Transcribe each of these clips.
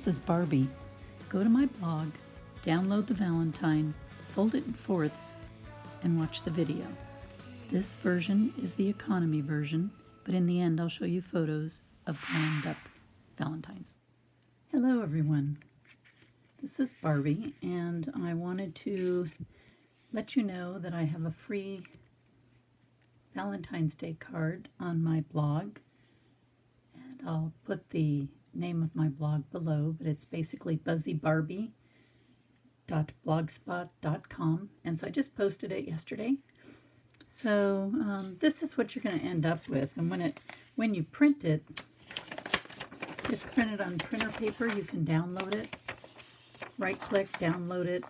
This is Barbie. Go to my blog, download the Valentine, fold it in fourths, and watch the video. This version is the economy version, but in the end I'll show you photos of glammed up Valentines. Hello everyone. This is Barbie, and I wanted to let you know that I have a free Valentine's Day card on my blog, and I'll put the name of my blog below, but it's basically buzzybarbie.blogspot.com, and so I just posted it yesterday. So this is what you're going to end up with, and when you print it, just print it on printer paper. You can download it. Right click, download it.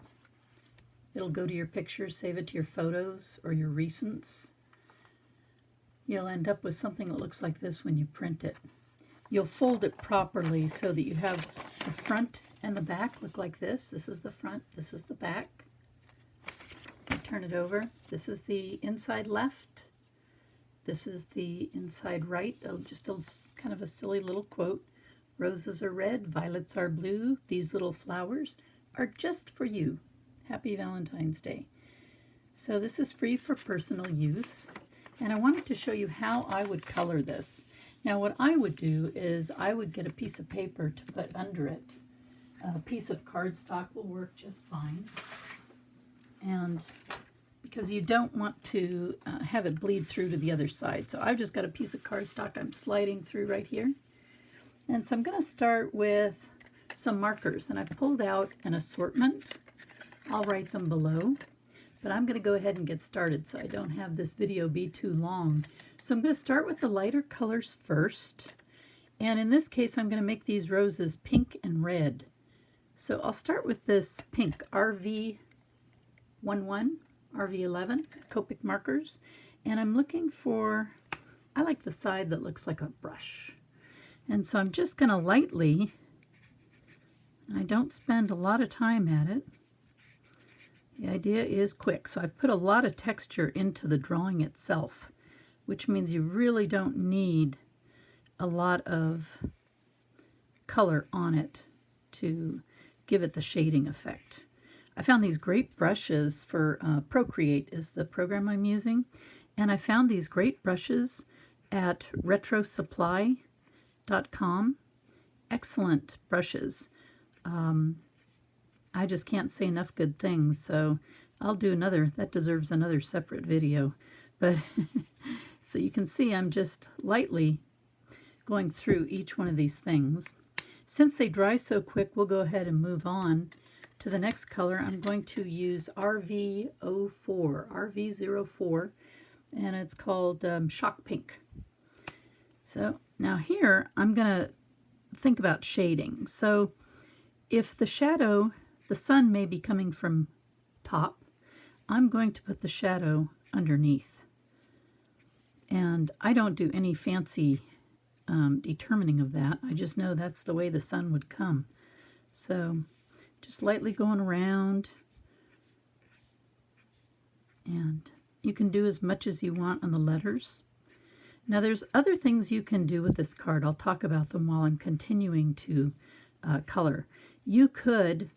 It'll go to your pictures, save it to your photos or your recents. You'll end up with something that looks like this when you print it. You'll fold it properly so that you have the front and the back look like this. This is the front, this is the back. You turn it over. This is the inside left. This is the inside right. Just kind of a silly little quote. Roses are red, violets are blue. These little flowers are just for you. Happy Valentine's Day. So this is free for personal use. And I wanted to show you how I would color this. Now what I would do is I would get a piece of paper to put under it. A piece of cardstock will work just fine. And because you don't want to have it bleed through to the other side. So I've just got a piece of cardstock I'm sliding through right here. And so I'm going to start with some markers. And I've pulled out an assortment. I'll write them below. But I'm going to go ahead and get started so I don't have this video be too long. So I'm going to start with the lighter colors first. And in this case, I'm going to make these roses pink and red. So I'll start with this pink RV11, RV11 Copic markers. And I'm looking for, I like the side that looks like a brush. And so I'm just going to lightly, and I don't spend a lot of time at it. The idea is quick, so I've put a lot of texture into the drawing itself, which means you really don't need a lot of color on it to give it the shading effect. I found these great brushes for Procreate is the program I'm using, and I found these great brushes at retrosupply.com. Excellent brushes. I just can't say enough good things, so I'll do another. That deserves another separate video. But so you can see I'm just lightly going through each one of these things. Since they dry so quick, we'll go ahead and move on to the next color. I'm going to use RV04, and it's called Shock Pink. So now here I'm going to think about shading. So if the shadow, the sun may be coming from top, I'm going to put the shadow underneath. And I don't do any fancy determining of that. I just know that's the way the sun would come. So just lightly going around. And you can do as much as you want on the letters. Now there's other things you can do with this card. I'll talk about them while I'm continuing to color. You could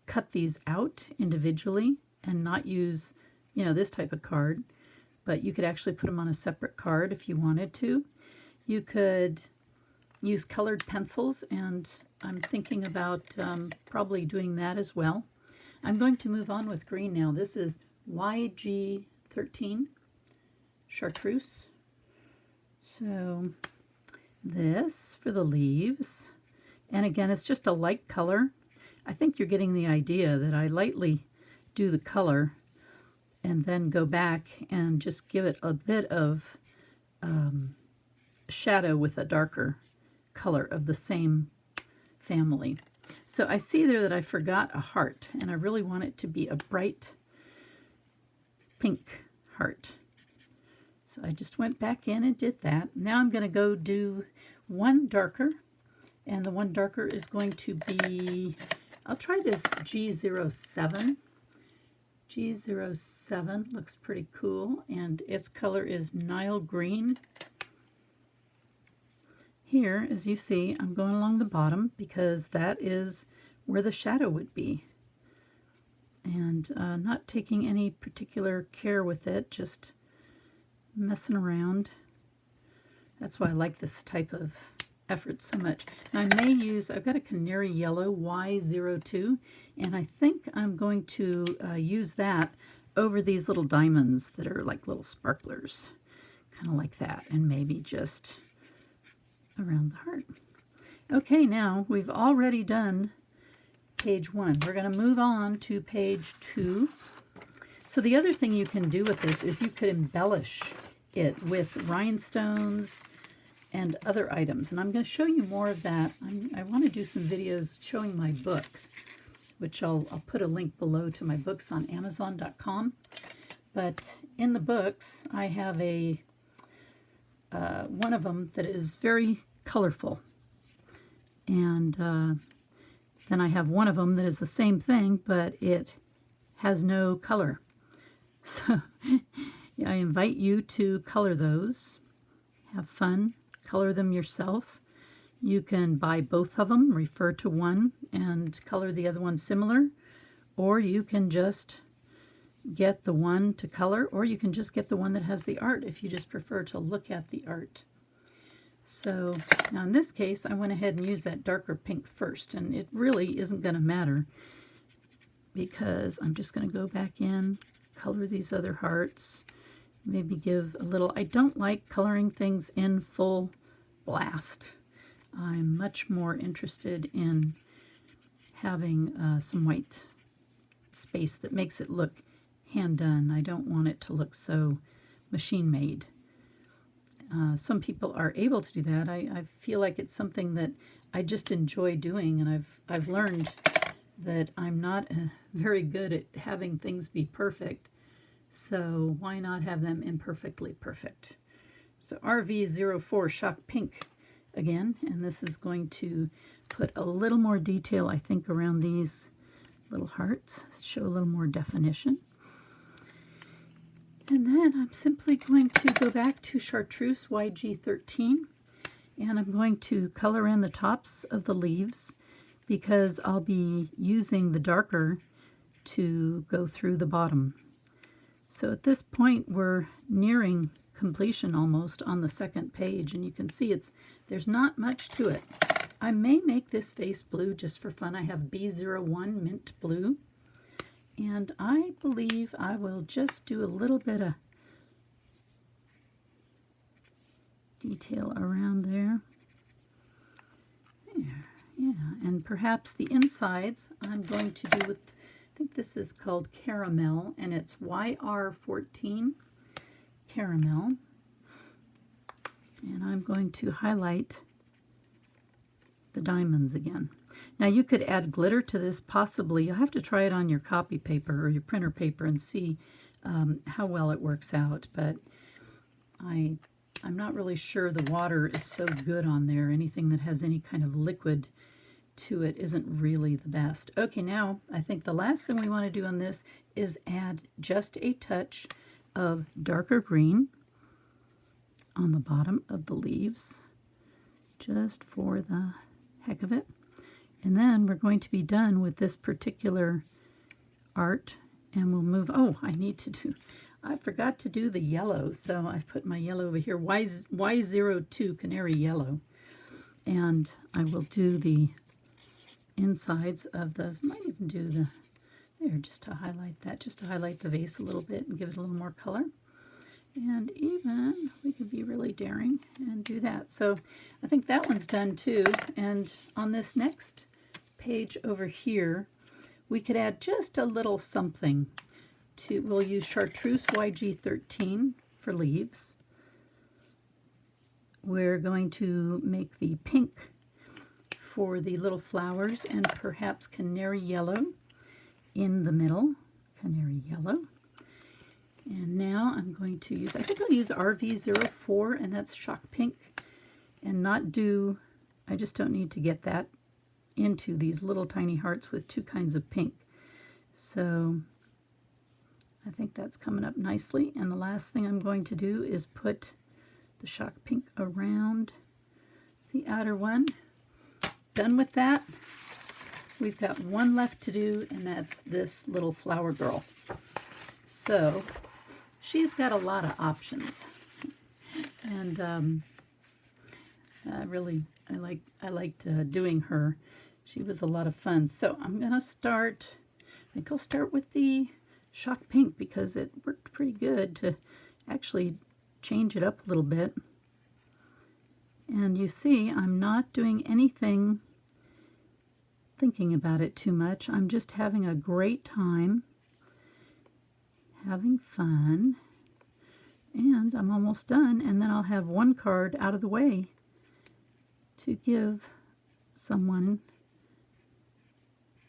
cut these out individually and not use, this type of card, but you could actually put them on a separate card if you wanted to. You could use colored pencils, and I'm thinking about probably doing that as well. I'm going to move on with green now. This is YG13 Chartreuse. So this for the leaves, and again it's just a light color. I think you're getting the idea that I lightly do the color and then go back and just give it a bit of shadow with a darker color of the same family. So I see there that I forgot a heart, and I really want it to be a bright pink heart. So I just went back in and did that. Now I'm going to go do one darker, and the one darker is going to be, I'll try this G07. G07 looks pretty cool, and its color is Nile Green. here, as you see, I'm going along the bottom because that is where the shadow would be. And not taking any particular care with it, just messing around. That's why I like this type of effort so much. Now I may use, I've got a canary yellow Y02, and I think I'm going to use that over these little diamonds that are like little sparklers, kind of like that, and maybe just around the heart. Okay, now we've already done page 1. We're going to move on to page 2. So the other thing you can do with this is you could embellish it with rhinestones and other items, and I'm going to show you more of that. I want to do some videos showing my book, which I'll put a link below to my books on Amazon.com. But in the books, I have a one of them that is very colorful, and then I have one of them that is the same thing, but it has no color. So yeah, I invite you to color those. Have fun. Color them yourself. You can buy both of them, refer to one, and color the other one similar. Or you can just get the one to color, or you can just get the one that has the art if you just prefer to look at the art. So now in this case, I went ahead and used that darker pink first, and it really isn't going to matter because I'm just going to go back in, color these other hearts, maybe give a little, I don't like coloring things in full blast. I'm much more interested in having some white space that makes it look hand done. I don't want it to look so machine made. Some people are able to do that. I feel like it's something that I just enjoy doing, and I've learned that I'm not very good at having things be perfect. So why not have them imperfectly perfect? So RV04 Shock Pink again, and this is going to put a little more detail, I think, around these little hearts, show a little more definition. And then I'm simply going to go back to Chartreuse YG13, and I'm going to color in the tops of the leaves because I'll be using the darker to go through the bottom. So at this point we're nearing completion almost on the second page, and you can see there's not much to it. I may make this face blue just for fun. I have B01 Mint Blue, and I believe I will just do a little bit of detail around there. There, yeah, and perhaps the insides I'm going to do with, I think this is called Caramel, and it's YR14 Caramel. And I'm going to highlight the diamonds again. Now you could add glitter to this possibly. You'll have to try it on your copy paper or your printer paper and see how well it works out, but I'm not really sure the water is so good on there. Anything that has any kind of liquid to it isn't really the best. Okay, now I think the last thing we want to do on this is add just a touch of darker green on the bottom of the leaves, just for the heck of it. And then we're going to be done with this particular art, and we'll move, oh, I forgot to do the yellow, so I've put my yellow over here, Y02 Canary Yellow, and I will do the insides of those. Might even do there, just to highlight that, just to highlight the vase a little bit and give it a little more color. And even we could be really daring and do that. So I think that one's done too. And on this next page over here, we could add just a little something to, we'll use Chartreuse YG13 for leaves. We're going to make the pink for the little flowers and perhaps canary yellow in the middle, canary yellow. And now I'm going to use, I think I'll use RV04, and that's Shock Pink, and not do, I just don't need to get that into these little tiny hearts with two kinds of pink. So I think that's coming up nicely. And the last thing I'm going to do is put the Shock Pink around the outer one. Done with that. We've got one left to do, and that's this little flower girl. So she's got a lot of options, and I liked doing her. She was a lot of fun. So I'm gonna start. I think I'll start with the shock pink because it worked pretty good to actually change it up a little bit. And you see, I'm not doing anything thinking about it too much. I'm just having a great time, having fun, and I'm almost done. And then I'll have one card out of the way to give someone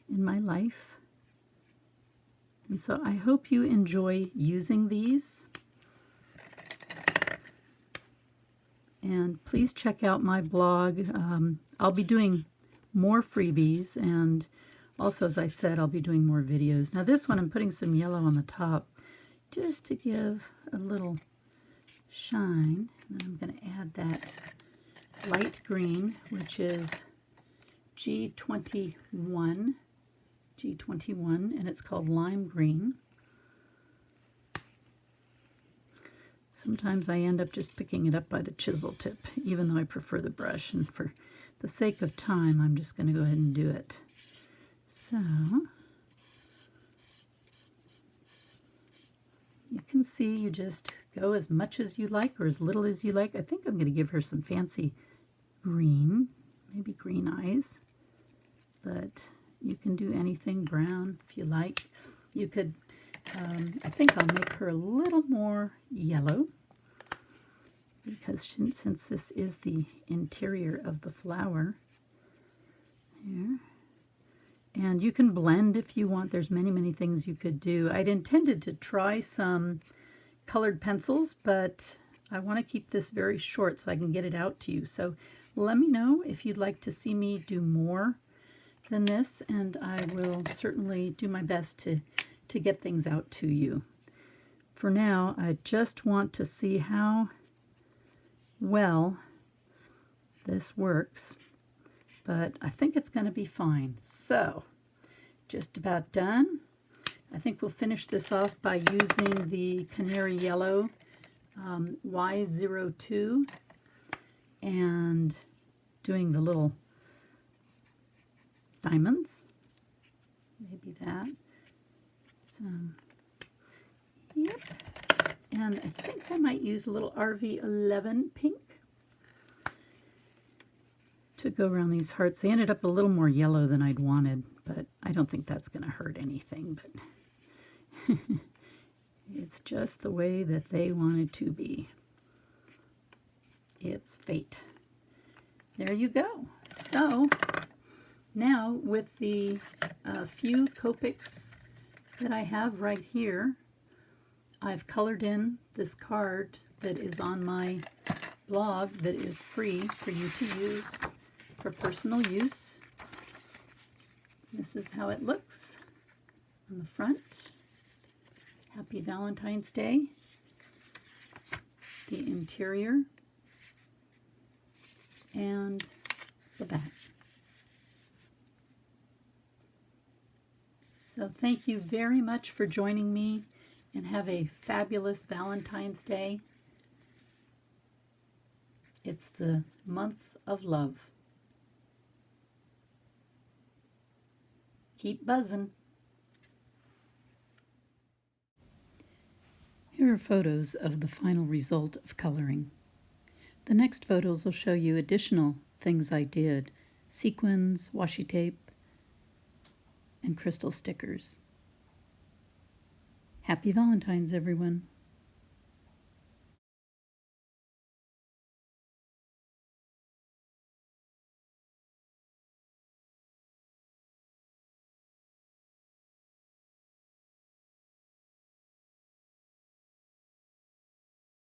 in my life. And so I hope you enjoy using these. And please check out my blog. I'll be doing more freebies, and also, as I said, I'll be doing more videos. Now this one, I'm putting some yellow on the top just to give a little shine. And then I'm going to add that light green, which is G21, and it's called lime green. Sometimes I end up just picking it up by the chisel tip, even though I prefer the brush, and for the sake of time, I'm just going to go ahead and do it. So you can see you just go as much as you like or as little as you like. I think I'm going to give her some fancy green, maybe green eyes, but you can do anything brown if you like. You could I think I'll make her a little more yellow because since this is the interior of the flower. Here. And you can blend if you want. There's many things you could do. I'd intended to try some colored pencils, but I want to keep this very short so I can get it out to you. So let me know if you'd like to see me do more than this, and I will certainly do my best to get things out to you. For now, I just want to see how well this works, but I think it's going to be fine. So, just about done. I think we'll finish this off by using the canary yellow Y02 and doing the little diamonds. Maybe that. Yep, and I think I might use a little RV11 pink to go around these hearts. They ended up a little more yellow than I'd wanted, but I don't think that's going to hurt anything, but it's just the way that they wanted to be. It's fate. There you go. So now with the few Copics that I have right here, I've colored in this card that is on my blog that is free for you to use for personal use. This is how it looks on the front. Happy Valentine's Day. The interior and the back. So thank you very much for joining me, and have a fabulous Valentine's Day. It's the month of love. Keep buzzing. Here are photos of the final result of coloring. The next photos will show you additional things I did: sequins, washi tape, and crystal stickers. Happy Valentine's, everyone.